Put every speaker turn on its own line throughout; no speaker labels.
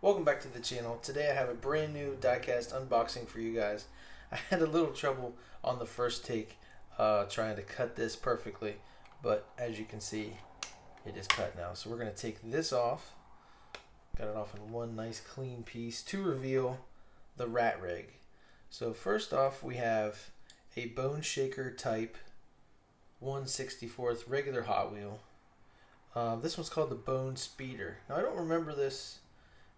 Welcome back to the channel. Today I have a brand new diecast unboxing for you guys. I had a little trouble on the first take trying to cut this perfectly, but as you can see, it is cut now. So we're going to take this off. Got it off in one nice clean piece to reveal the rat rig. So first off, we have a Bone Shaker type 1/64 regular Hot Wheel. This one's called the Bone Speeder. Now I don't remember this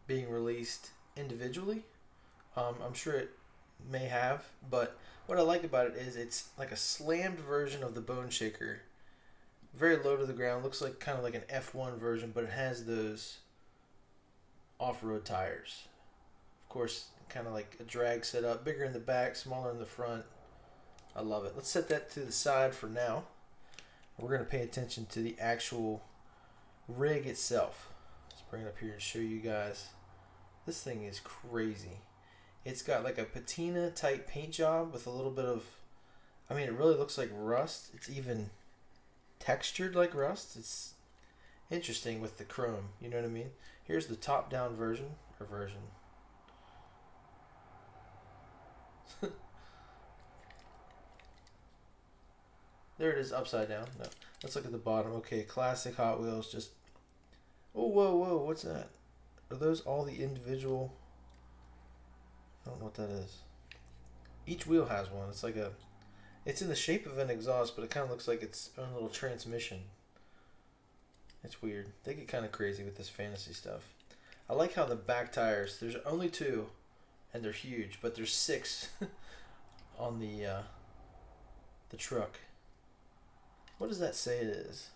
being released individually. I'm sure it may have, but what I like about it is it's like a slammed version of the Bone Shaker. Very low to the ground, looks like kind of like an F1 version, but it has those off-road tires. Of course, kind of like a drag setup, bigger in the back, smaller in the front. I love it. Let's set that to the side for now. We're going to pay attention to the actual rig itself. Let's bring it up here and show you guys. This thing is crazy. It's got like a patina type paint job with a little bit of, it really looks like rust. It's even textured like rust. It's interesting with the chrome, you know what I mean? Here's the top down version. There it is upside down. No, let's look at the bottom. Okay, classic Hot Wheels. Just, oh, whoa, what's that? Are those all the individual? I don't know what that is. Each wheel has one. It's like it's in the shape of an exhaust, but it kind of looks like its own little transmission. It's weird. They get kind of crazy with this fantasy stuff. I like how the back tires, there's only two, and they're huge, but there's six on the truck. What does that say it is?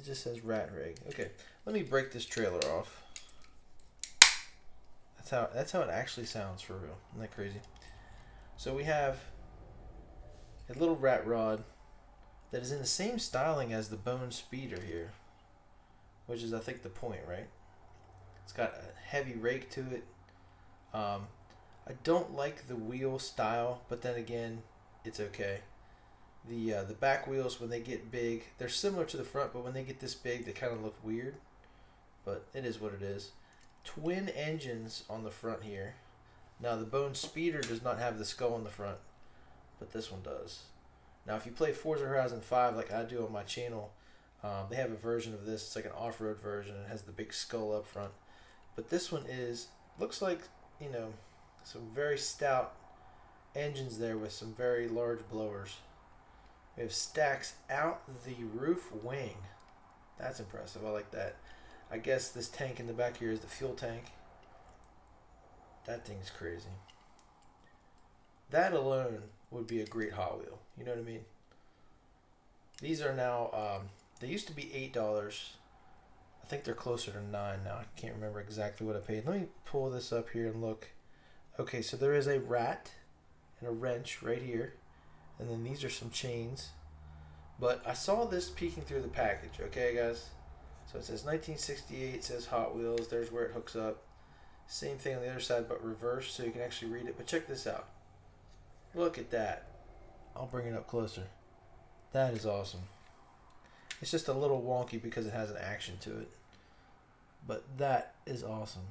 It just says rat rig. Okay, let me break this trailer off. That's how it actually sounds for real. Isn't that crazy? So we have a little rat rod that is in the same styling as the Bone Speeder here, which is I think the point, right? It's got a heavy rake to it. I don't like the wheel style, but then again, it's okay. The back wheels, when they get big, they're similar to the front, but when they get this big, they kind of look weird. But it is what it is. Twin engines on the front here. Now the Bone Speeder does not have the skull on the front, but this one does. Now if you play Forza Horizon 5 like I do on my channel, they have a version of this. It's like an off-road version. It has the big skull up front. But this one looks like, some very stout engines there with some very large blowers. We have stacks out the roof wing. That's impressive. I like that. I guess this tank in the back here is the fuel tank. That thing's crazy. That alone would be a great Hot Wheel. You know what I mean? These are now, they used to be $8. I think they're closer to $9 now. I can't remember exactly what I paid. Let me pull this up here and look. Okay, so there is a rat and a wrench right here. And then these are some chains. But I saw this peeking through the package, okay, guys? So it says 1968, it says Hot Wheels. There's where it hooks up. Same thing on the other side, but reversed, so you can actually read it. But check this out. Look at that. I'll bring it up closer. That is awesome. It's just a little wonky because it has an action to it. But that is awesome.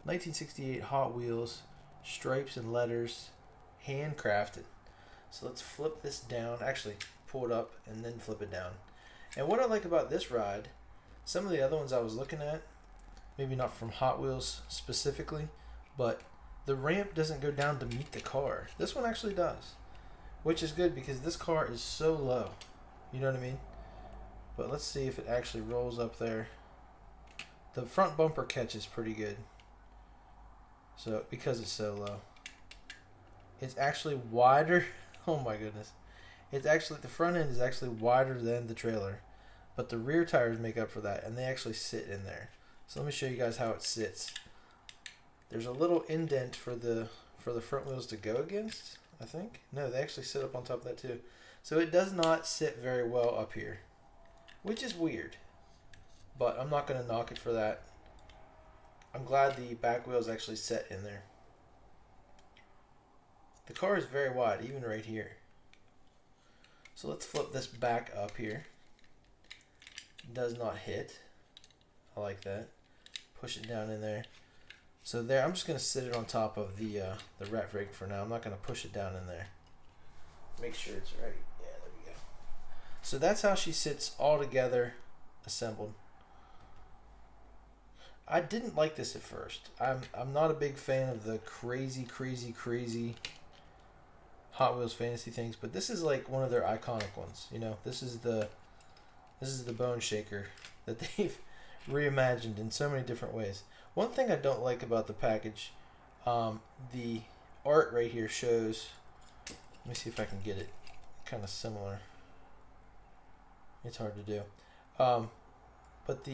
1968 Hot Wheels, stripes and letters, handcrafted. So let's flip this down. Actually, pull it up and then flip it down. And what I like about this ride, some of the other ones I was looking at, maybe not from Hot Wheels specifically, but the ramp doesn't go down to meet the car. This one actually does, which is good because this car is so low. You know what I mean? But let's see if it actually rolls up there. The front bumper catches pretty good. So, because it's so low. It's actually wider. Oh my goodness. The front end is actually wider than the trailer. But the rear tires make up for that, and they actually sit in there. So let me show you guys how it sits. There's a little indent for the front wheels to go against, I think. No, they actually sit up on top of that too. So it does not sit very well up here, which is weird. But I'm not going to knock it for that. I'm glad the back wheels actually set in there. The car is very wide, even right here. So let's flip this back up here. It does not hit. I like that. Push it down in there. So there, I'm just gonna sit it on top of the rat rig for now. I'm not gonna push it down in there. Make sure it's right. Yeah, there we go. So that's how she sits all together, assembled. I didn't like this at first. I'm not a big fan of the crazy Hot Wheels fantasy things, but this is like one of their iconic ones. You know, this is the Bone Shaker that they've reimagined in so many different ways. One thing I don't like about the package, the art right here shows. Let me see if I can get it kind of similar. It's hard to do, but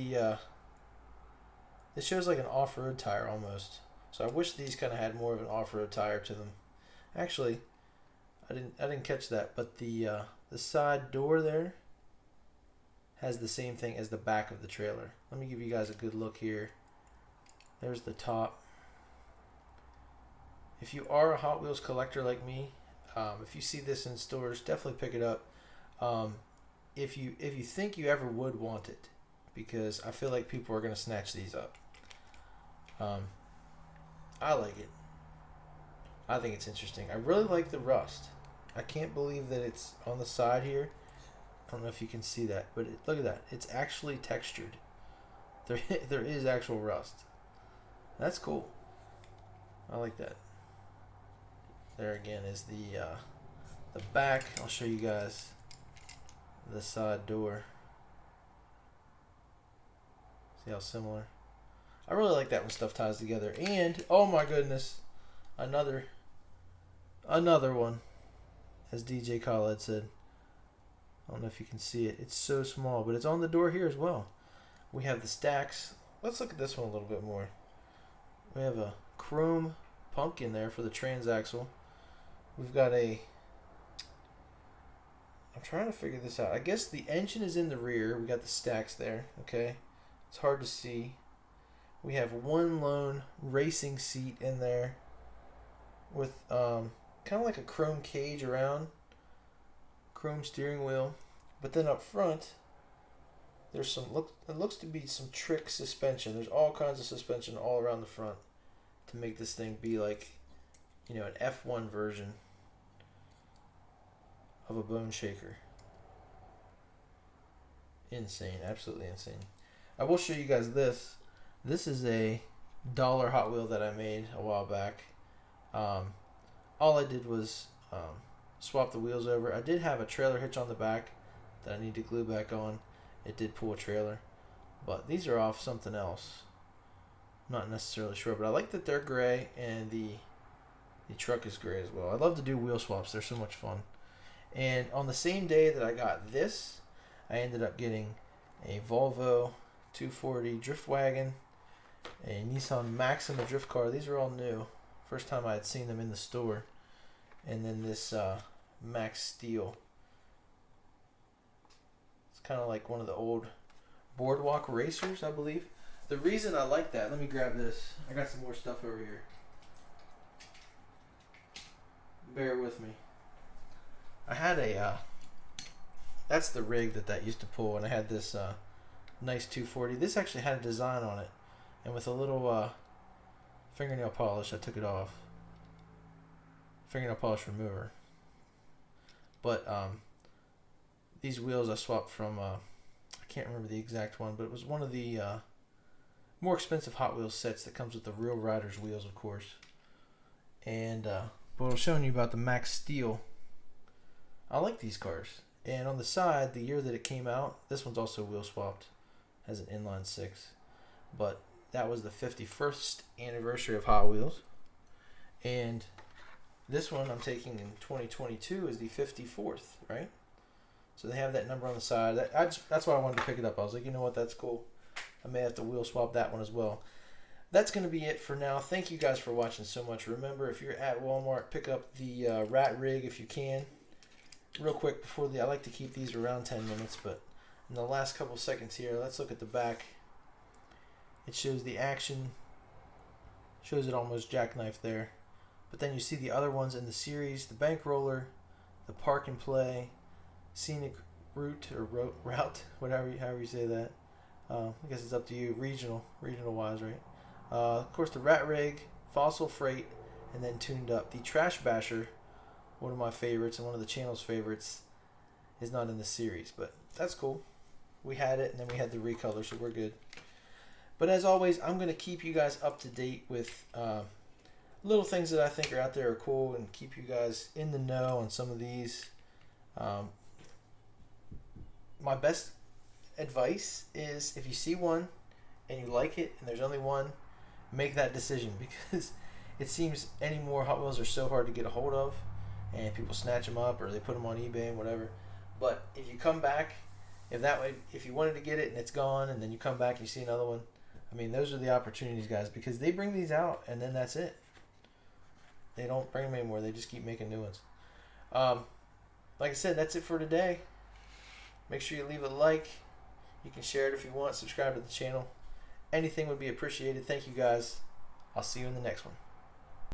it shows like an off-road tire almost. So I wish these kind of had more of an off-road tire to them. Actually, I didn't catch that, but the side door there has the same thing as the back of the trailer. Let me give you guys a good look here. There's the top. If you are a Hot Wheels collector like me, if you see this in stores, definitely pick it up. If you think you ever would want it, because I feel like people are gonna snatch these up. I like it. I think it's interesting. I really like the rust. I can't believe that it's on the side here. I don't know if you can see that, but look at that. It's actually textured. There is actual rust. That's cool. I like that. There again is the back. I'll show you guys the side door. See how similar? I really like that when stuff ties together. And oh my goodness, another one, as DJ Khaled said. I don't know if you can see it. It's so small, but it's on the door here as well. We have the stacks. Let's look at this one a little bit more. We have a chrome pumpkin there for the transaxle. We've got I'm trying to figure this out. I guess the engine is in the rear. We got the stacks there. Okay. It's hard to see. We have one lone racing seat in there with kind of like a chrome cage around, chrome steering wheel, but then up front there's it looks to be some trick suspension. There's all kinds of suspension all around the front to make this thing be like, you know, an F1 version of a Bone Shaker. Insane, absolutely insane. I will show you guys this. This is a dollar Hot Wheel that I made a while back. All I did was swap the wheels over. I did have a trailer hitch on the back that I need to glue back on. It did pull a trailer, but these are off something else. Not necessarily sure, but I like that they're gray and the truck is gray as well. I love to do wheel swaps. They're so much fun. And on the same day that I got this, I ended up getting a Volvo 240 drift wagon, a Nissan Maxima drift car. These are all new. First time I had seen them in the store. And then this Max Steel. It's kind of like one of the old Boardwalk Racers, I believe. The reason I like that, let me grab this. I got some more stuff over here. Bear with me. I had that's the rig that used to pull, and I had this nice 240. This actually had a design on it, and with a little fingernail polish, I took it off. Fingernail polish remover. But these wheels I swapped from, I can't remember the exact one, but it was one of the more expensive Hot Wheels sets that comes with the Real Riders wheels, of course. And but I was showing you about the Max Steel. I like these cars. And on the side, the year that it came out, this one's also wheel swapped. Has an inline 6. But that was the 51st anniversary of Hot Wheels. And this one I'm taking in 2022 is the 54th, right? So they have that number on the side. That's why I wanted to pick it up. I was like, you know what, that's cool. I may have to wheel swap that one as well. That's going to be it for now. Thank you guys for watching so much. Remember, if you're at Walmart, pick up the rat rig if you can. Real quick before I like to keep these around 10 minutes, but in the last couple seconds here, let's look at the back. It shows the action. Shows it almost jackknife there. But then you see the other ones in the series, the bank roller, the park and play, scenic route or route, however you say that. I guess it's up to you, regional wise, right? Of course, the Rat Rig, Fossil Freight, and then tuned up. The Trash Basher, one of my favorites and one of the channel's favorites, is not in the series, but that's cool. We had it, and then we had the recolor, so we're good. But as always, I'm going to keep you guys up to date with little things that I think are out there are cool and keep you guys in the know on some of these. My best advice is if you see one and you like it and there's only one, make that decision, because it seems any more Hot Wheels are so hard to get a hold of and people snatch them up or they put them on eBay and whatever. But if you come back, if you wanted to get it and it's gone and then you come back and you see another one, I mean, those are the opportunities, guys, because they bring these out and then that's it. They don't bring them anymore. They just keep making new ones. Like I said, that's it for today. Make sure you leave a like. You can share it if you want. Subscribe to the channel. Anything would be appreciated. Thank you, guys. I'll see you in the next one.